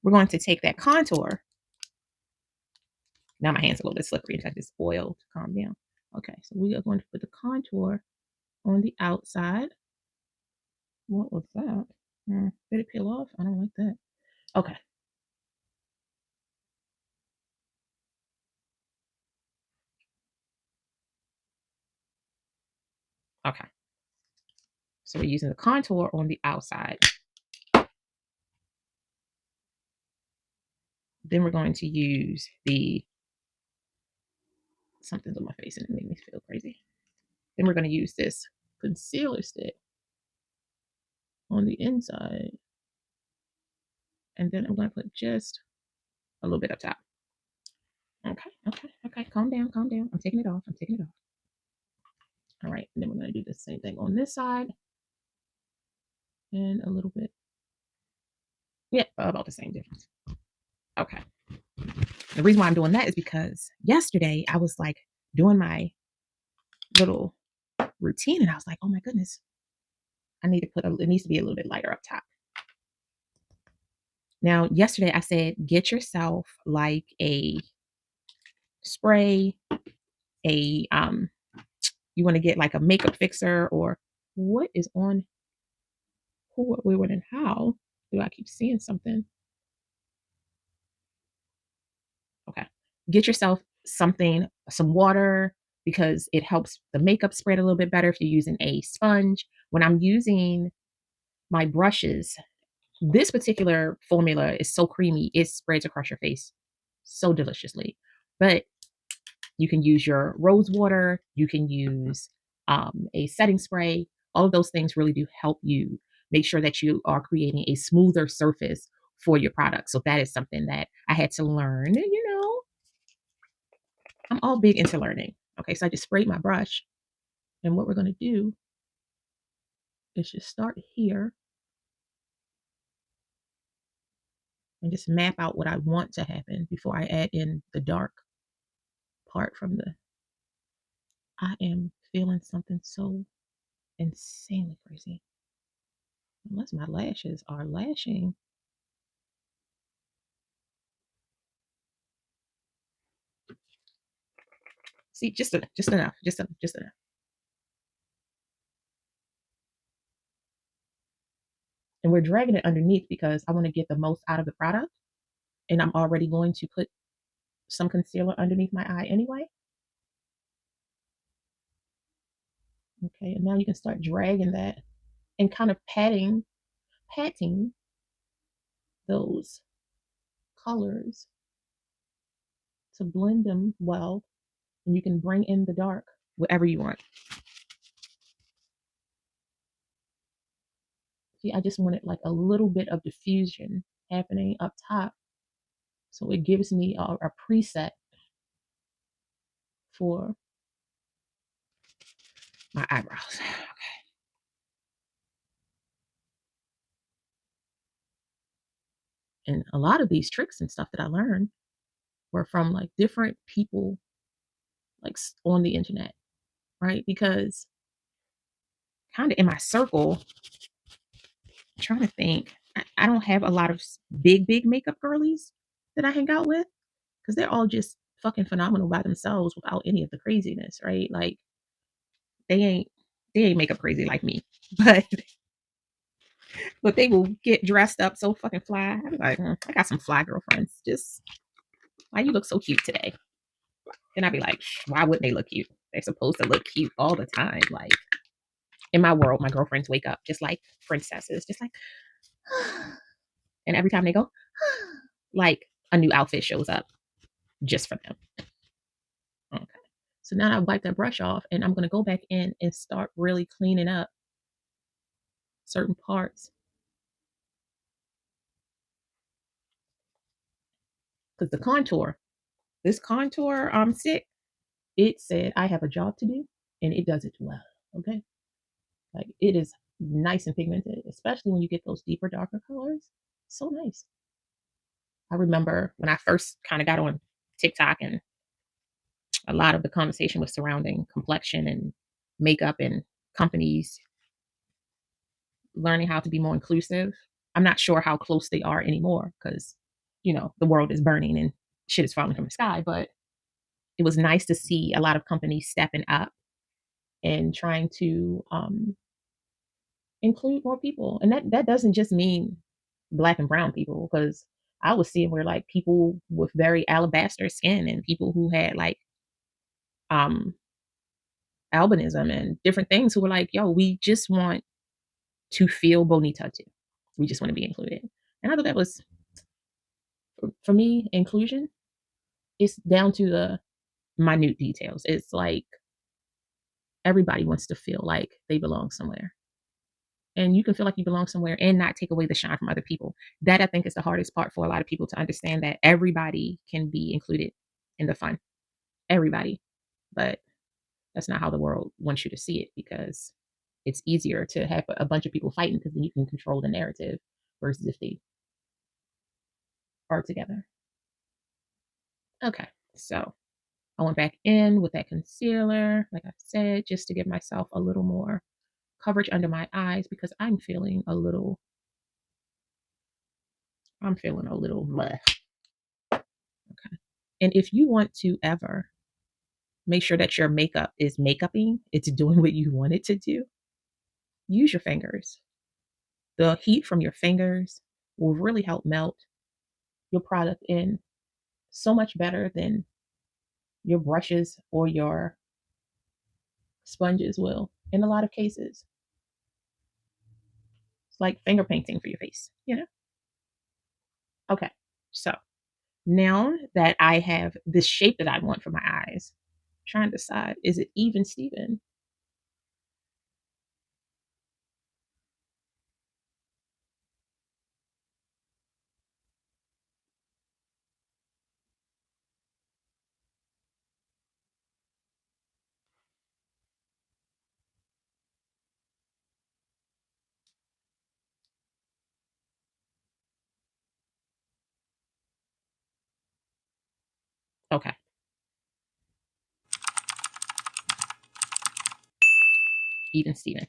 we're going to take that contour. Now my hand's a little bit slippery. I just oil to calm down. Okay, so we are going to put the contour on the outside. What was that? Did it peel off? I don't like that. Okay. Okay. So we're using the contour on the outside. Then we're going to use something's on my face and it made me feel crazy. Then we're going to use this concealer stick on the inside. And then I'm going to put just a little bit up top. Okay. Calm down. I'm taking it off. All right. And then we're going to do the same thing on this side. And a little bit. Yeah, about the same difference. Okay. The reason why I'm doing that is because yesterday I was like doing my little routine and I was like, oh my goodness, I need to it needs to be a little bit lighter up top. Now, yesterday I said, get yourself like a spray, you want to get like a makeup fixer or what is on who, what, where, when, and how. Do I keep seeing something? Okay. Get yourself something, some water, because it helps the makeup spread a little bit better if you're using a sponge. When I'm using my brushes, this particular formula is so creamy, it spreads across your face so deliciously. But you can use your rose water, you can use a setting spray. All of those things really do help you make sure that you are creating a smoother surface for your product. So that is something that I had to learn. I'm all big into learning. Okay, so I just sprayed my brush. And what we're going to do is just start here and just map out what I want to happen before I add in the dark part from I am feeling something so insanely crazy. Unless my lashes are lashing. See, just enough, just enough. And we're dragging it underneath because I want to get the most out of the product. And I'm already going to put some concealer underneath my eye anyway. Okay, and now you can start dragging that and kind of patting those colors to blend them well. And you can bring in the dark whatever you want. See, I just wanted like a little bit of diffusion happening up top. So it gives me a preset for my eyebrows. Okay. And a lot of these tricks and stuff that I learned were from like different people like on the internet, right? Because kind of in my circle, I'm trying to think, I don't have a lot of big makeup girlies that I hang out with because they're all just fucking phenomenal by themselves without any of the craziness, right? Like they ain't makeup crazy like me, but they will get dressed up so fucking fly. I'm like, I got some fly girlfriends. Just why you look so cute today? And I'd be like, why wouldn't they look cute? They're supposed to look cute all the time. Like in my world, my girlfriends wake up just like princesses, just like, and every time they go, like a new outfit shows up just for them. Okay. So now I wipe that brush off and I'm going to go back in and start really cleaning up certain parts. Because this contour stick, it said I have a job to do and it does it well. Okay. Like it is nice and pigmented, especially when you get those deeper, darker colors. So nice. I remember when I first kind of got on TikTok and a lot of the conversation was surrounding complexion and makeup and companies learning how to be more inclusive. I'm not sure how close they are anymore because the world is burning and shit is falling from the sky. But it was nice to see a lot of companies stepping up and trying to include more people. And that doesn't just mean black and brown people, because I was seeing where like people with very alabaster skin and people who had like um albinism and different things who were like, yo, we just want to feel bonita too. We just want to be included. And I thought that was, for me, inclusion is down to the minute details. It's like everybody wants to feel like they belong somewhere. And you can feel like you belong somewhere and not take away the shine from other people. That I think is the hardest part for a lot of people to understand, that everybody can be included in the fun. Everybody. But that's not how the world wants you to see it, because it's easier to have a bunch of people fighting because then you can control the narrative versus if they are together. Okay. So I went back in with that concealer, like I said, just to give myself a little more coverage under my eyes because I'm feeling a little bleh. Okay. And if you want to ever make sure that your makeup is makeuping, it's doing what you want it to do, use your fingers. The heat from your fingers will really help melt your product in so much better than your brushes or your sponges will in a lot of cases. It's like finger painting for your face. Okay, so now that I have this shape that I want for my eyes, I'm trying to decide, is it even Steven? Okay, even Steven.